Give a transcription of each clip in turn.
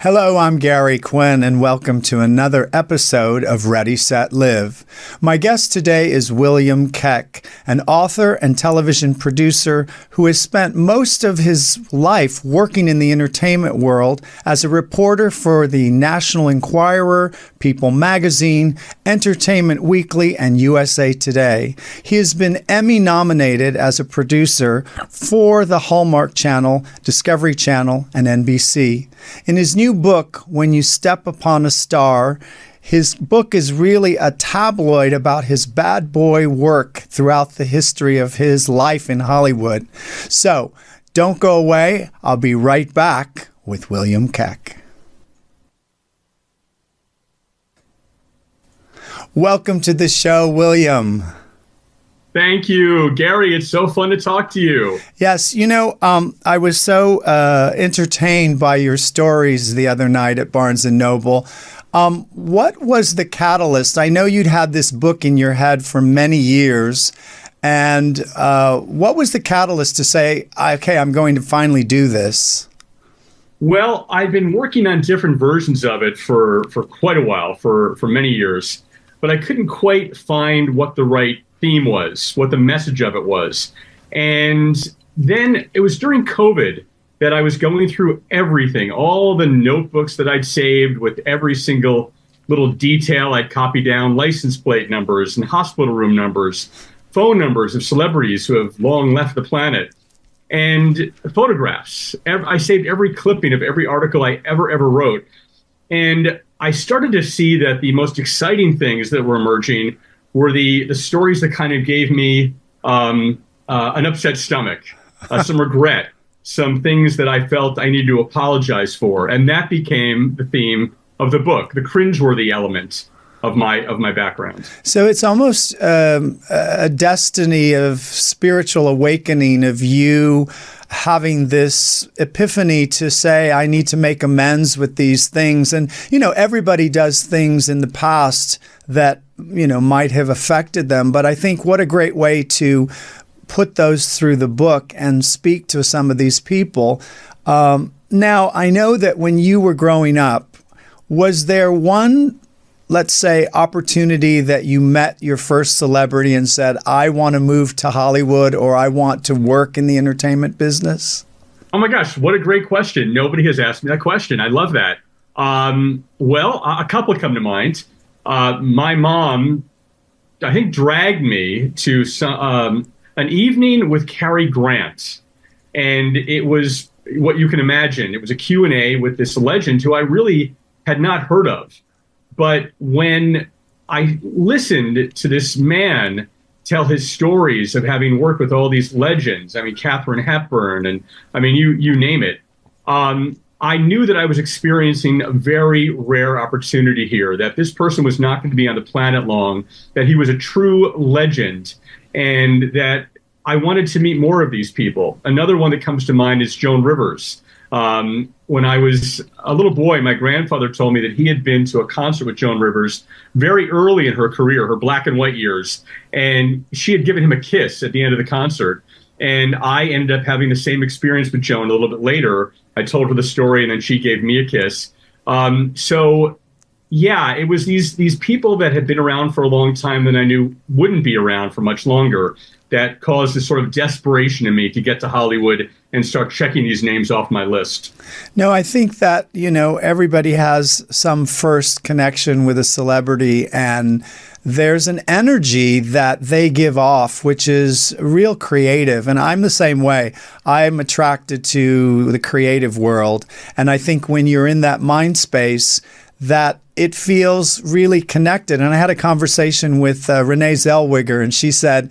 Hello, I'm Gary Quinn, and welcome to another episode of Ready, Set, Live. My guest today is William Keck, an author and television producer who has spent most of his life working in the entertainment world as a reporter for the National Enquirer, People Magazine, Entertainment Weekly, and USA Today. He has been Emmy nominated as a producer for the Hallmark Channel, Discovery Channel, and NBC. In his new book, When You Step Upon a Star, his book is really a tabloid about his bad boy work throughout the history of his life in Hollywood. So, don't go away. I'll be right back with William Keck. Welcome to the show, William. Thank you, Gary. It's so fun to talk to you. Yes, I was so entertained by your stories the other night at Barnes & Noble. What was the catalyst? I know you'd had this book in your head for many years. And what was the catalyst to say, okay, I'm going to finally do this? Well, I've been working on different versions of it for quite a while, for many years. But I couldn't quite find what the right theme was, what the message of it was. And then it was during COVID that I was going through everything, all the notebooks that I'd saved with every single little detail I'd copied down, license plate numbers and hospital room numbers, phone numbers of celebrities who have long left the planet, and photographs. I saved every clipping of every article I ever wrote. And I started to see that the most exciting things that were emerging were the stories that kind of gave me an upset stomach, some regret, some things that I felt I needed to apologize for. And that became the theme of the book, the cringeworthy element of my background. So it's almost a destiny of spiritual awakening of you having this epiphany to say, I need to make amends with these things. And, everybody does things in the past that, might have affected them. But I think what a great way to put those through the book and speak to some of these people. Now, I know that when you were growing up, was there one, let's say, opportunity that you met your first celebrity and said, I want to move to Hollywood or I want to work in the entertainment business? Oh my gosh, what a great question. Nobody has asked me that question. I love that. Well, a couple come to mind. My mom, I think, dragged me to an evening with Cary Grant. And it was what you can imagine. It was a Q&A with this legend who I really had not heard of. But when I listened to this man tell his stories of having worked with all these legends, Katharine Hepburn, and you name it, I knew that I was experiencing a very rare opportunity here, that this person was not going to be on the planet long, that he was a true legend, and that I wanted to meet more of these people. Another one that comes to mind is Joan Rivers. When I was a little boy, my grandfather told me that he had been to a concert with Joan Rivers very early in her career, her black and white years, and she had given him a kiss at the end of the concert. And I ended up having the same experience with Joan a little bit later. I told her the story, and then she gave me a kiss. So, yeah, it was these people that had been around for a long time that I knew wouldn't be around for much longer that caused this sort of desperation in me to get to Hollywood and start checking these names off my list. No, I think that, everybody has some first connection with a celebrity, and there's an energy that they give off, which is real creative. And I'm the same way. I'm attracted to the creative world. And I think when you're in that mind space, that it feels really connected. And I had a conversation with Renee Zellweger, and she said,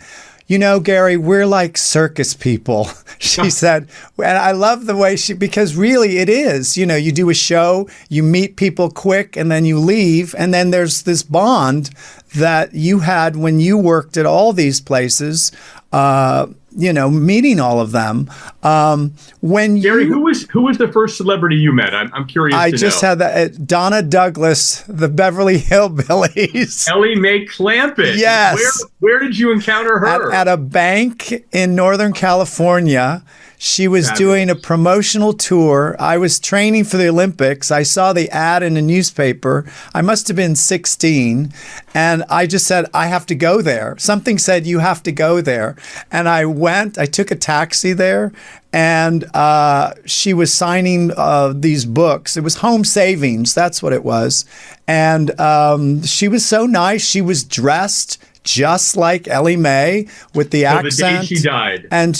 Gary, we're like circus people. She said, and I love the way because really it is, you do a show, you meet people quick, and then you leave. And then there's this bond that you had when you worked at all these places, meeting all of them. Gary, who was the first celebrity you met? I'm curious to know. I just had that Donna Douglas, the Beverly Hillbillies. Ellie Mae Clampett. Yes. Where did you encounter her? At a bank in Northern California. She was Fabulous. doing a promotional tour. I was training for the Olympics. I saw the ad in a newspaper. I must have been 16. And I just said, I have to go there. Something said, you have to go there. And I went, I took a taxi there. And she was signing these books. It was Home Savings. That's what it was. And she was so nice. She was dressed just like Ellie Mae with the accent. The day she died. And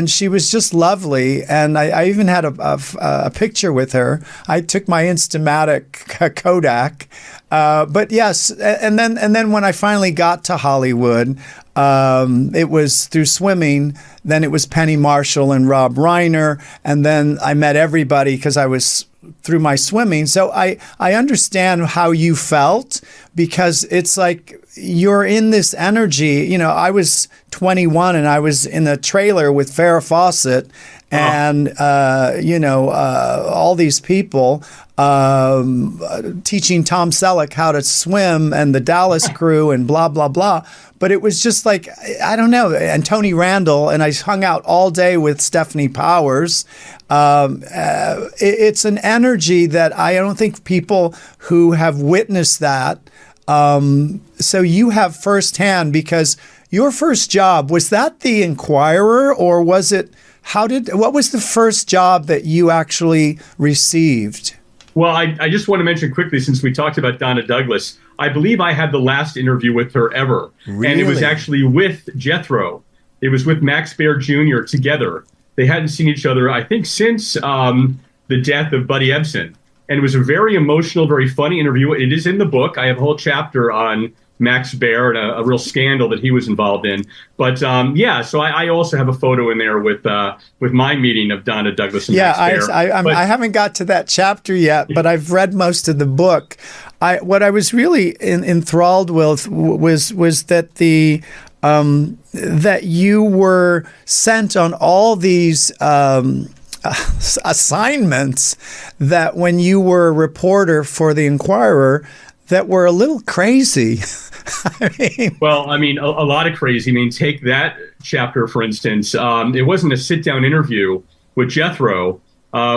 she was just lovely. And I even had a picture with her. I took my Instamatic Kodak. But yes, and then when I finally got to Hollywood, it was through swimming. Then it was Penny Marshall and Rob Reiner. And then I met everybody because I was through my swimming. So I understand how you felt, because it's like you're in this energy. You know, I was 21 and I was in a trailer with Farrah Fawcett and, all these people teaching Tom Selleck how to swim and the Dallas crew and blah, blah, blah. But it was just like, I don't know, and Tony Randall, and I hung out all day with Stephanie Powers. It's an energy that I don't think people who have witnessed that. So you have firsthand, because your first job, was that the Inquirer, or was it, what was the first job that you actually received? Well, I just want to mention quickly, since we talked about Donna Douglas, I believe I had the last interview with her ever. Really? And it was actually with Jethro. It was with Max Baer Jr. together. They hadn't seen each other, I think, since the death of Buddy Ebsen. And it was a very emotional, very funny interview. It is in the book. I have a whole chapter on Max Baer and a real scandal that he was involved in. But so I also have a photo in there with my meeting of Donna Douglas and Max Baer. I haven't got to that chapter yet, but I've read most of the book. What I was really enthralled with was that that you were sent on all these assignments that when you were a reporter for the Inquirer that were a little crazy. A lot of crazy. I mean, take that chapter, for instance. It wasn't a sit-down interview with Jethro.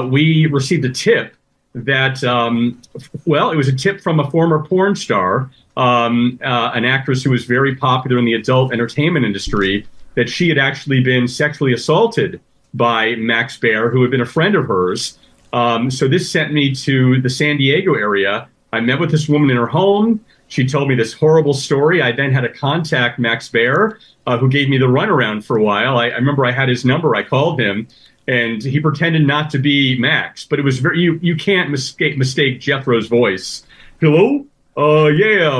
We received a tip that, it was a tip from a former porn star, an actress who was very popular in the adult entertainment industry, that she had actually been sexually assaulted by Max Baer, who had been a friend of hers. So this sent me to the San Diego area. I met with this woman in her home. She told me this horrible story. I then had to contact Max Baer, who gave me the runaround for a while. I remember I had his number. I called him, and he pretended not to be Max. But it was you can't mistake Jethro's voice. Hello?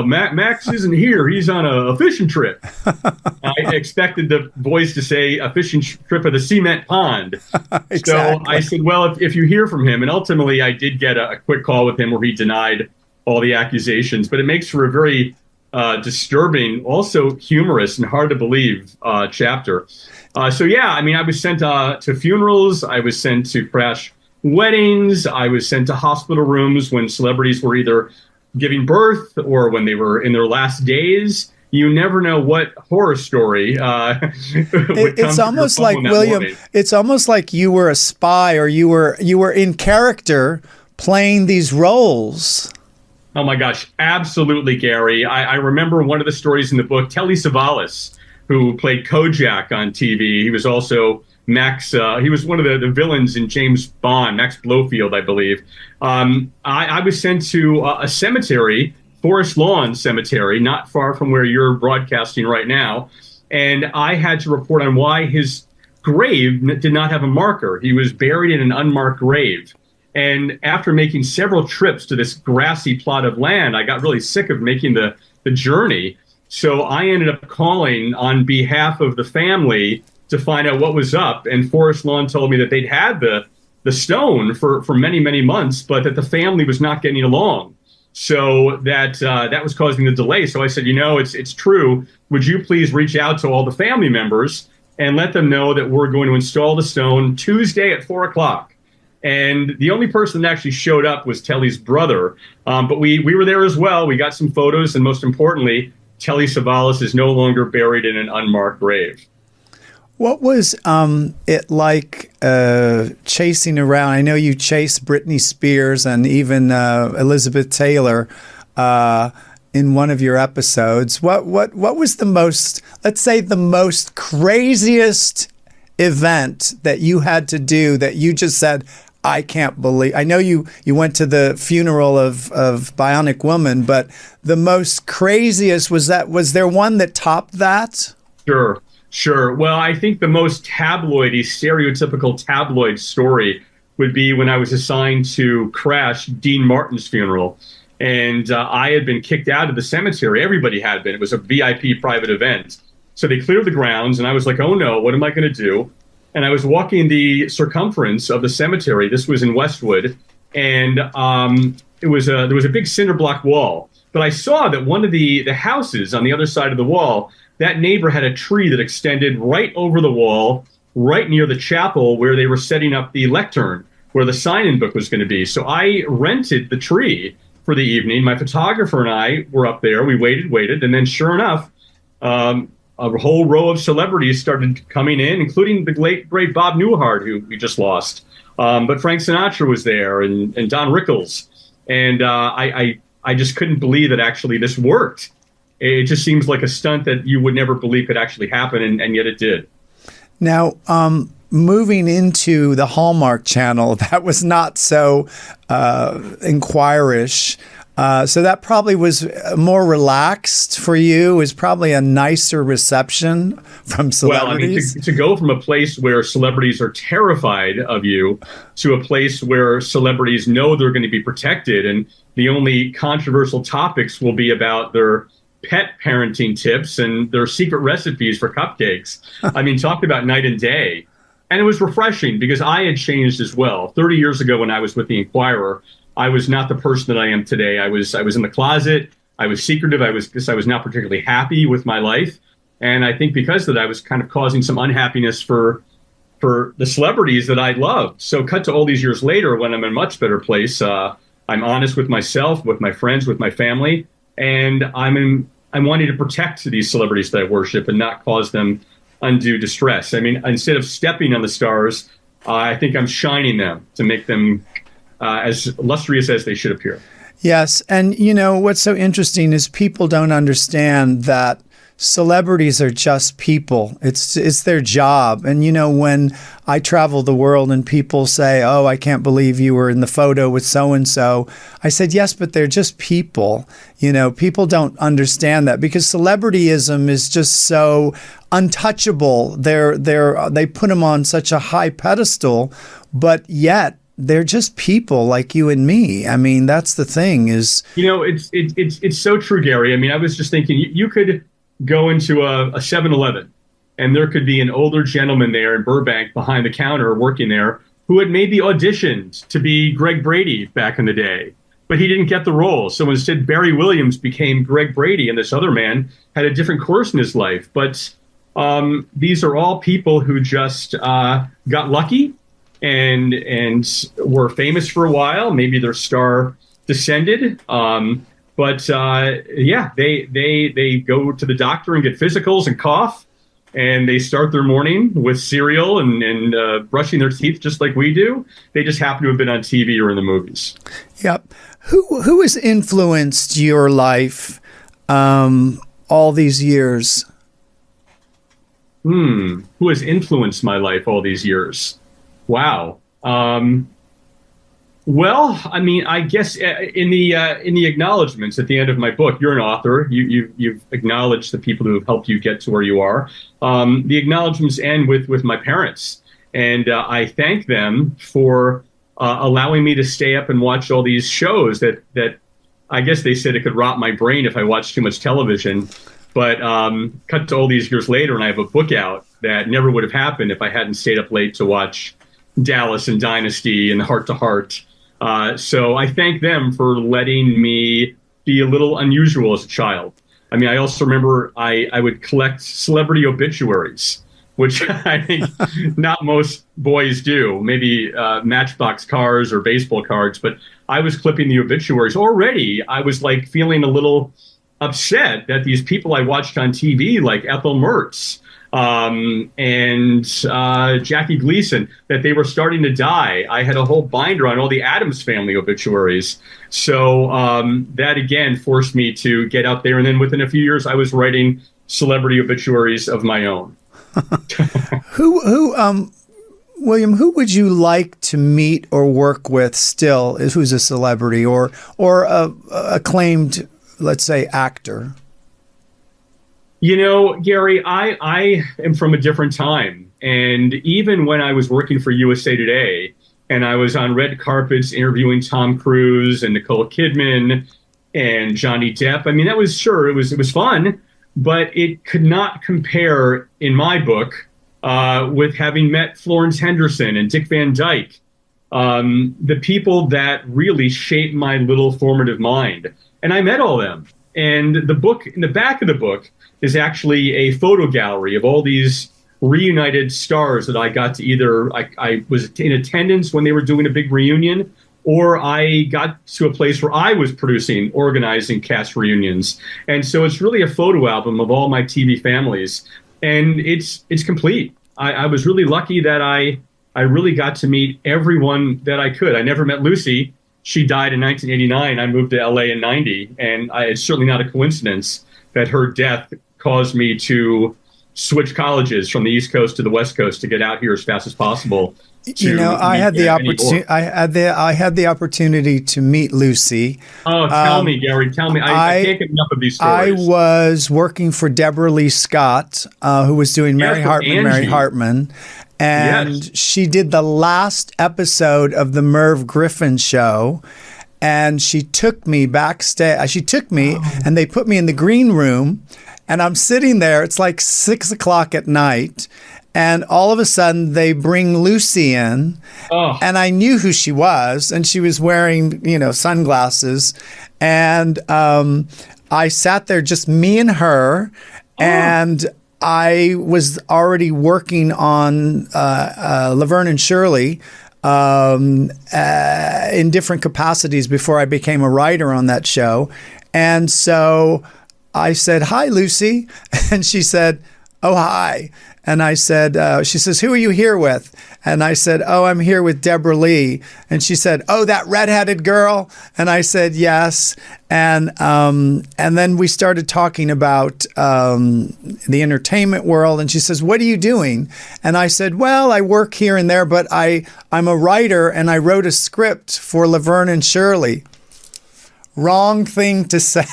Max isn't here. He's on a fishing trip. I expected the voice to say a fishing trip of the cement pond. Exactly. So I said, well, if you hear from him, and ultimately I did get a quick call with him where he denied all the accusations, but it makes for a very disturbing, also humorous and hard to believe chapter. I was sent to funerals. I was sent to crash weddings. I was sent to hospital rooms when celebrities were either giving birth or when they were in their last days. You never know what horror story it's almost like, William, it's almost like you were a spy, or you were in character playing these roles. Oh my gosh, absolutely, Gary. I remember one of the stories in the book, Telly Savalas, who played Kojak on TV. He was also Max, he was one of the villains in James Bond, Max Blofeld, I believe. I was sent to a cemetery, Forest Lawn Cemetery, not far from where you're broadcasting right now. And I had to report on why his grave did not have a marker. He was buried in an unmarked grave. And after making several trips to this grassy plot of land, I got really sick of making the journey. So I ended up calling on behalf of the family to find out what was up. And Forest Lawn told me that they'd had the stone for many, many months, but that the family was not getting along. So that was causing the delay. So I said, it's true. Would you please reach out to all the family members and let them know that we're going to install the stone Tuesday at 4:00. And the only person that actually showed up was Telly's brother. But we were there as well. We got some photos. And most importantly, Telly Savalas is no longer buried in an unmarked grave. What was it like chasing around? I know you chased Britney Spears and even Elizabeth Taylor in one of your episodes. What was the most, let's say, the most craziest event that you had to do that you just said, I can't believe? I know you went to the funeral of Bionic Woman, but the most craziest, was there one that topped that? Sure, sure. Well, I think the most tabloidy, stereotypical tabloid story would be when I was assigned to crash Dean Martin's funeral. And I had been kicked out of the cemetery. Everybody had been. It was a VIP private event. So they cleared the grounds, and I was like, oh no, what am I going to do? And I was walking the circumference of the cemetery. This was in Westwood. And there was a big cinder block wall. But I saw that one of the houses on the other side of the wall, that neighbor had a tree that extended right over the wall, right near the chapel where they were setting up the lectern, where the sign-in book was going to be. So I rented the tree for the evening. My photographer and I were up there. We waited, and then sure enough, a whole row of celebrities started coming in, including the great Bob Newhart, who we just lost. But Frank Sinatra was there, and Don Rickles. And I just couldn't believe that actually this worked. It just seems like a stunt that you would never believe could actually happen, and yet it did. Now, moving into the Hallmark Channel, that was not so inquirish. So that probably was more relaxed for you. It was probably a nicer reception from celebrities. Well, I mean, to go from a place where celebrities are terrified of you to a place where celebrities know they're going to be protected, and the only controversial topics will be about their pet parenting tips and their secret recipes for cupcakes. I mean, talk about night and day. And it was refreshing because I had changed as well. 30 years ago when I was with the Inquirer, I was not the person that I am today. I was in the closet. I was secretive. I was not particularly happy with my life. And I think because of that, I was kind of causing some unhappiness for the celebrities that I loved. So cut to all these years later when I'm in a much better place, I'm honest with myself, with my friends, with my family. And I'm wanting to protect these celebrities that I worship and not cause them undue distress. I mean, instead of stepping on the stars, I think I'm shining them to make them as illustrious as they should appear. Yes. And, you know, what's so interesting is people don't understand that celebrities are just people. It's their job. And, you know, when I travel the world and people say, oh, I can't believe you were in the photo with so-and-so, I said, yes, but they're just people. You know, people don't understand that because celebrityism is just so untouchable. They put them on such a high pedestal, but yet they're just people like you and me. I mean, that's the thing is, you know, it's so true, Gary. I mean, I was just thinking you could go into a 7-Eleven and there could be an older gentleman there in Burbank behind the counter working there who had maybe auditioned to be Greg Brady back in the day, but he didn't get the role. So instead, Barry Williams became Greg Brady, and this other man had a different course in his life. But these are all people who just got lucky and were famous for a while. Maybe their star descended. But yeah, they go to the doctor and get physicals and cough, and they start their morning with cereal and brushing their teeth just like we do. They just happen to have been on TV or in the movies. Yep. Who has influenced your life all these years? Who has influenced my life all these years? Wow. Well, I mean, I guess in the acknowledgments at the end of my book, you're an author. You've acknowledged the people who have helped you get to where you are. The acknowledgments end with my parents, and I thank them for allowing me to stay up and watch all these shows that I guess they said it could rot my brain if I watched too much television. But cut to all these years later, and I have a book out that never would have happened if I hadn't stayed up late to watch Dallas and Dynasty and Heart to Heart. So I thank them for letting me be a little unusual as a child. I mean, I also remember I would collect celebrity obituaries, which I think not most boys do. Maybe Matchbox cars or baseball cards, but I was clipping the obituaries. Already, I was like feeling a little upset that these people I watched on TV, like Ethel Mertz, and Jackie Gleason, that they were starting to die. I had a whole binder on all the Addams Family obituaries. So that again forced me to get out there. And then within a few years, I was writing celebrity obituaries of my own. William, who would you like to meet or work with still, who's a celebrity or a acclaimed, let's say, actor? Gary, I am from a different time. And even when I was working for USA Today and I was on red carpets interviewing Tom Cruise and Nicole Kidman and Johnny Depp, I mean, it was fun, but it could not compare in my book with having met Florence Henderson and Dick Van Dyke, the people that really shaped my little formative mind. And I met all of them. And the book, in the back of the book, is actually a photo gallery of all these reunited stars that I got to either, I was in attendance when they were doing a big reunion, or I got to a place where I was organizing cast reunions. And so it's really a photo album of all my TV families. And it's complete. I was really lucky that I really got to meet everyone that I could. I never met Lucy. She died in 1989. I moved to LA in 90. And it's certainly not a coincidence that her death caused me to switch colleges from the East Coast to the West Coast to get out here as fast as possible. I had the opportunity to meet Lucy. Oh, tell me, Gary. Tell me. I can't get enough of these stories. I was working for Deborah Lee Scott, who was doing Mary Hartman. And yes, she did the last episode of the Merv Griffin show. And she took me backstage. And they put me in the green room. And I'm sitting there. It's like 6 o'clock at night. And all of a sudden, they bring Lucy in, and I knew who she was, and she was wearing, sunglasses. And I sat there, just me and her, and I was already working on Laverne and Shirley in different capacities before I became a writer on that show. And so I said, "Hi, Lucy," and she said, "Oh, hi." And I said, she says, "Who are you here with?" And I said, "Oh, I'm here with Deborah Lee." And she said, "Oh, that redheaded girl?" And I said, "Yes." And then we started talking about the entertainment world. And she says, "What are you doing?" And I said, "Well, I work here and there, but I'm a writer and I wrote a script for Laverne and Shirley." Wrong thing to say.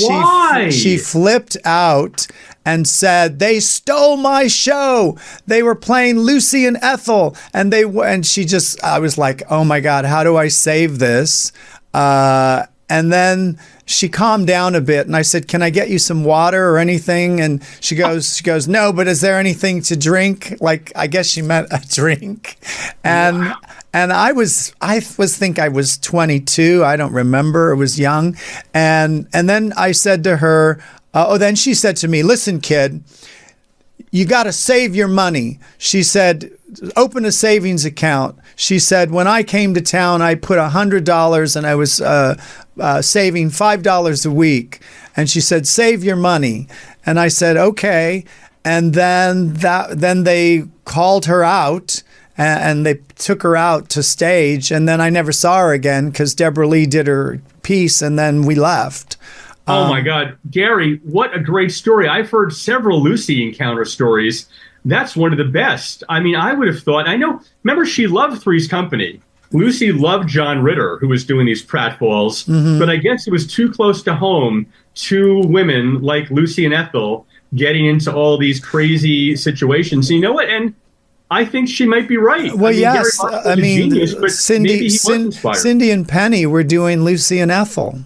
Why? She flipped out and said, "They stole my show. They were playing Lucy and Ethel." And I was like, "Oh my God, how do I save this?" And then she calmed down a bit and I said, "Can I get you some water or anything?" And she goes, "No, but is there anything to drink?" Like, I guess she meant a drink. And wow. And I think I was 22. I don't remember. It was young. And then I said to her, then she said to me, "Listen, kid, you got to save your money." She said, "Open a savings account." She said, "When I came to town, I put $100 and I was saving $5 a week." And she said, "Save your money." And I said, "Okay." And then they called her out. And they took her out to stage. And then I never saw her again because Deborah Lee did her piece and then we left. Oh, my God. Gary, what a great story. I've heard several Lucy encounter stories. That's one of the best. I mean, I would have thought, remember she loved Three's Company. Lucy loved John Ritter, who was doing these pratfalls. Mm-hmm. But I guess it was too close to home. Two women like Lucy and Ethel getting into all these crazy situations. You know what? And I think she might be right. Well, yes. Genius, Cindy and Penny were doing Lucy and Ethel.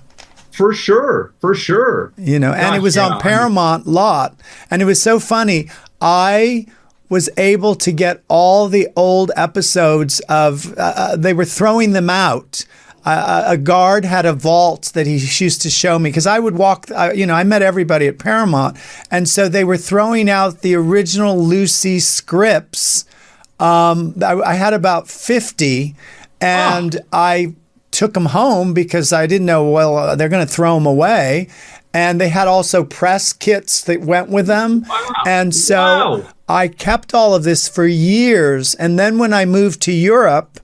For sure. Gosh, and it was on Paramount lot. And it was so funny. I was able to get all the old episodes of, they were throwing them out. A guard had a vault that he used to show me because I would walk, I met everybody at Paramount. And so they were throwing out the original Lucy scripts. I had about 50 and I took them home because I didn't know, they're going to throw them away. and they had also press kits that went with them. Wow. And so Wow. I kept all of this for years. And then when I moved to Europe,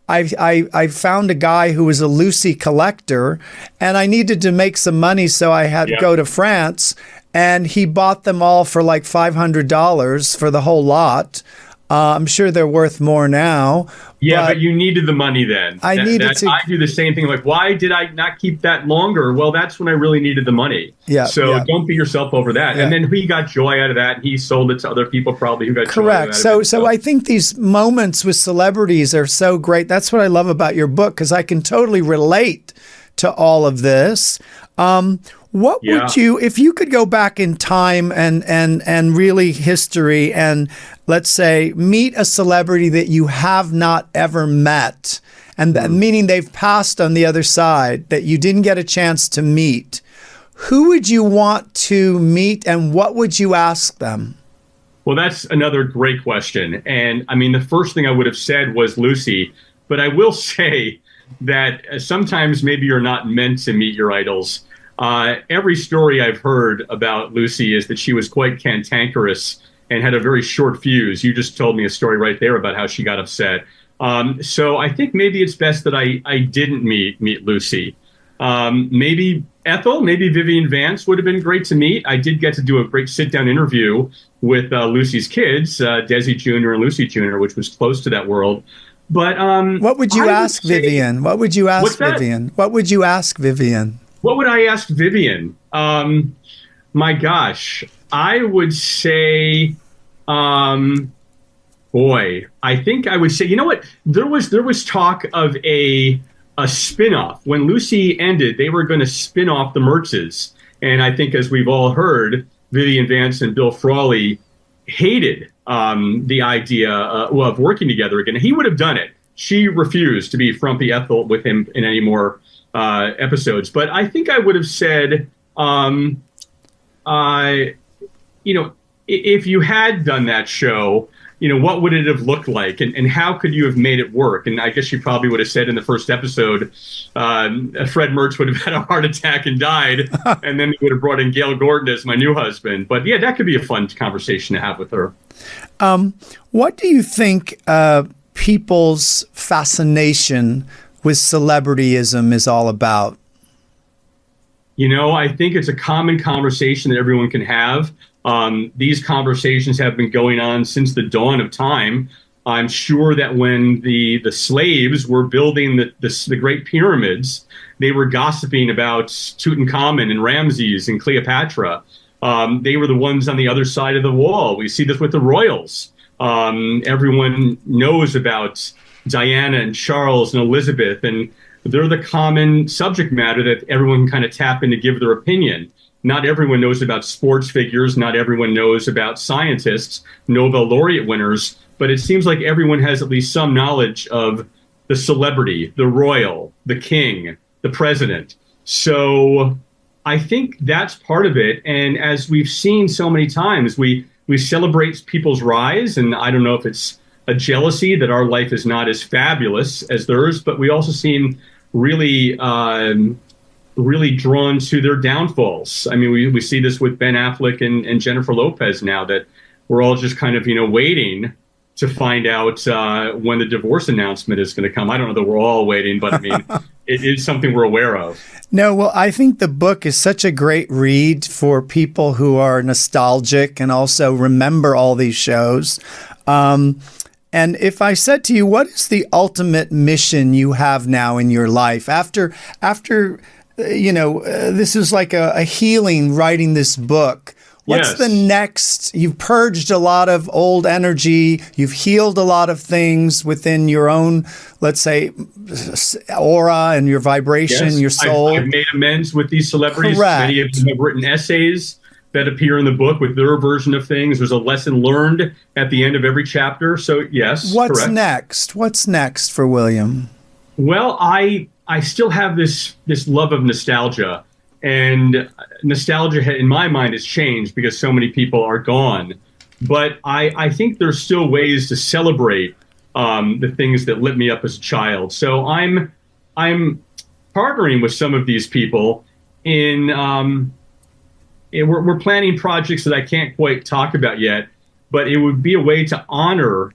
I found a guy who was a Lucy collector, and I needed to make some money, so I had to go to France, and he bought them all for like $500 for the whole lot. I'm sure they're worth more now. Yeah, but you needed the money then. I needed to. I do the same thing. Like, why did I not keep that longer? Well, that's when I really needed the money. Yeah. So don't beat yourself over that. Yeah. And then he got joy out of that. He sold it to other people probably who got joy out of Correct. it. So I think these moments with celebrities are so great. That's what I love about your book, because I can totally relate to all of this. What would you, if you could go back in time and really history, and let's say meet a celebrity that you have not ever met, and meaning they've passed on the other side, that you didn't get a chance to meet, who would you want to meet, and what would you ask them? Well, that's another great question. And I mean, the first thing I would have said was Lucy, but I will say that sometimes maybe you're not meant to meet your idols. Every story I've heard about Lucy is that she was quite cantankerous and had a very short fuse. You just told me a story right there about how she got upset. So I think maybe it's best that I didn't meet Lucy. Maybe Ethel, maybe Vivian Vance would have been great to meet. I did get to do a great sit-down interview with Lucy's kids, Desi Jr. and Lucy Jr., which was close to that world. But what would you ask Vivian? What would you ask Vivian? What would you ask Vivian? What would I ask Vivian? My gosh, I would say, boy, I think I would say, you know what? There was talk of a spin-off. When Lucy ended, they were going to spin off the Mertzes. And I think, as we've all heard, Vivian Vance and Bill Frawley hated the idea of working together again. He would have done it. She refused to be frumpy Ethel with him in any more episodes. But I think I would have said, if you had done that show, what would it have looked like, and how could you have made it work? And I guess you probably would have said in the first episode, Fred Mertz would have had a heart attack and died, and then they would have brought in Gail Gordon as my new husband. But yeah, that could be a fun conversation to have with her. What do you think people's fascination with celebrityism is all about? I think it's a common conversation that everyone can have. These conversations have been going on since the dawn of time. I'm sure that when the slaves were building the Great Pyramids, they were gossiping about Tutankhamun and Ramses and Cleopatra. They were the ones on the other side of the wall. We see this with the royals. Everyone knows about Diana and Charles and Elizabeth, and they're the common subject matter that everyone can kind of tap in to give their opinion. Not everyone knows about sports figures. Not everyone knows about scientists, Nobel laureate winners. But it seems like everyone has at least some knowledge of the celebrity, the royal, the king, the president. So I think that's part of it. And as we've seen so many times, we celebrate people's rise. And I don't know if it's a jealousy that our life is not as fabulous as theirs, but we also seem really drawn to their downfalls. I mean, we see this with Ben Affleck and Jennifer Lopez now, that we're all just kind of, waiting to find out when the divorce announcement is going to come. I don't know that we're all waiting, but I mean, it is something we're aware of. No, well, I think the book is such a great read for people who are nostalgic and also remember all these shows. And if I said to you, what is the ultimate mission you have now in your life after this is like a healing writing this book? What's the next? You've purged a lot of old energy. You've healed a lot of things within your own, let's say, aura and your vibration, your soul. I've made amends with these celebrities. Correct. Many of them have written essays that appear in the book with their version of things. There's a lesson learned at the end of every chapter. So yes, What's correct. next? What's next for William? Well, I still have this love of nostalgia, and nostalgia in my mind has changed because so many people are gone. But I think there's still ways to celebrate the things that lit me up as a child. So I'm partnering with some of these people in we're planning projects that I can't quite talk about yet, but it would be a way to honor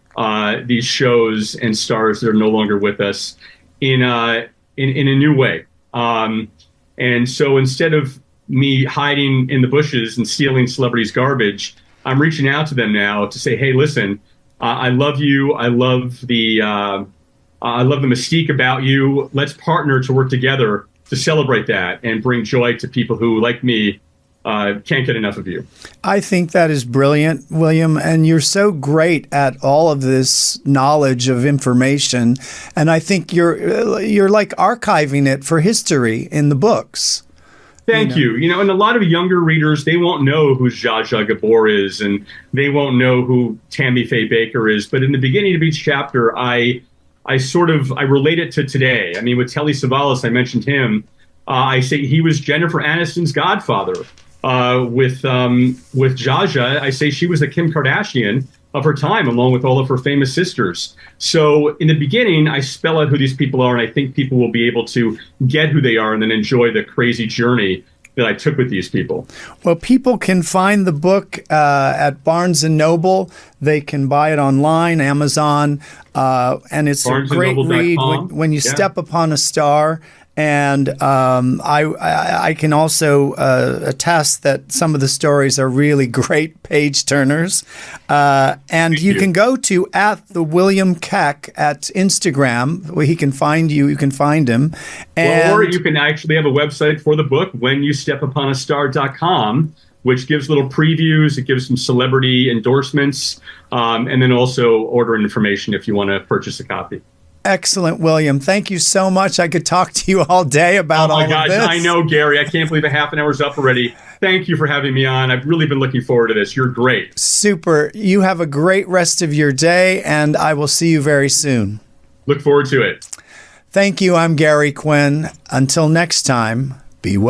these shows and stars that are no longer with us in a new way. And so instead of me hiding in the bushes and stealing celebrities' garbage, I'm reaching out to them now to say, hey, listen, I love you. I love the mystique about you. Let's partner to work together to celebrate that and bring joy to people who, like me, can't get enough of you. I think that is brilliant, William, and you're so great at all of this knowledge of information, and I think you're like archiving it for history in the books. Thank you. And a lot of younger readers, they won't know who Zsa Zsa Gabor is, and they won't know who Tammy Faye Baker is. But in the beginning of each chapter, I relate it to today. I mean, with Telly Savalas, I mentioned him. I say he was Jennifer Aniston's godfather. With Zsa Zsa, I say she was the Kim Kardashian of her time, along with all of her famous sisters. So in the beginning, I spell out who these people are, and I think people will be able to get who they are and then enjoy the crazy journey that I took with these people. Well, people can find the book at Barnes & Noble. They can buy it online, Amazon, and it's a great read when you step upon a star. And I can also attest that some of the stories are really great page turners. And you can go to @the_William_Keck at Instagram, where he can find you. You can find him. And or you can actually have a website for the book, whenyoustepuponastar.com, which gives little previews. It gives some celebrity endorsements, and then also order information if you want to purchase a copy. Excellent, William. Thank you so much. I could talk to you all day about all of this. Oh, my gosh. I know, Gary. I can't believe a half an hour's up already. Thank you for having me on. I've really been looking forward to this. You're great. Super. You have a great rest of your day, and I will see you very soon. Look forward to it. Thank you. I'm Gary Quinn. Until next time, be well.